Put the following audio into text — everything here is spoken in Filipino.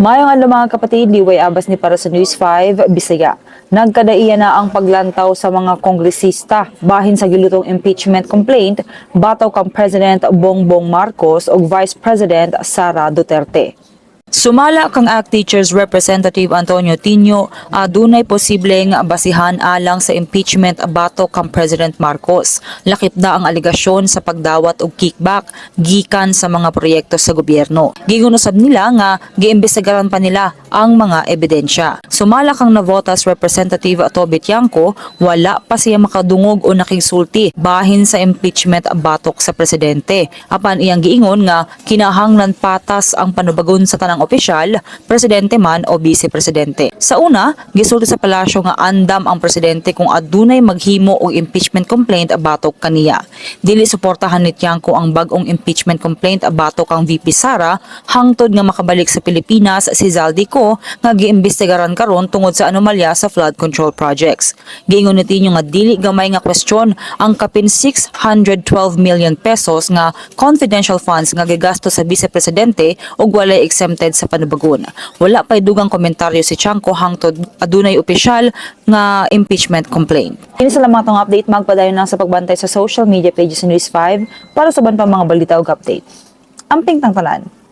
Mayong adlaw mga kapatid, liway abas ni para sa News 5 Bisaya. Nagkadaiya na ang paglantaw sa mga kongresista bahin sa gilutong impeachment complaint bataw kang President Bongbong Marcos ug Vice President Sara Duterte. Sumala kang ACT Teachers Representative Antonio Tinio, adunay posibleng basihan alang sa impeachment batok kang President Marcos. Lakip na ang aligasyon sa pagdawat og kickback gikan sa mga proyekto sa gobyerno. Gigunusab nila nga giimbestigaran pa nila ang mga ebidensya. Sumala kang Navotas Representative Toby Tiangco, wala pa siya makadungog o nakigsulti bahin sa impeachment batok sa presidente. Apan iyang giingon nga kinahanglan patas ang panubagon sa tanang opisyal, presidente man o vice-presidente. Sa una, gisulti sa palasyo nga andam ang presidente kung adunay maghimo og impeachment complaint batok kaniya. Dili suportahan ni Tiangco ang bag-ong impeachment complaint batok kang VP Sara hangtod nga makabalik sa Pilipinas si Zaldico nga giimbestigaran karon tungod sa anomalya sa flood control projects. Giingon ni Tinio nga dili gamay nga kwestiyon ang kapin 612 million pesos nga confidential funds nga gigasto sa vice-presidente ug walay exempted sa panubagon. Wala pay dugang komentaryo si Tiangco hangtod adunay opisyal nga impeachment complaint. Kini sa lamang tong update, magpadayon na sa pagbantay sa social media pages sa News 5 para sa ban pa mga balita ug update. Amping tang tanan.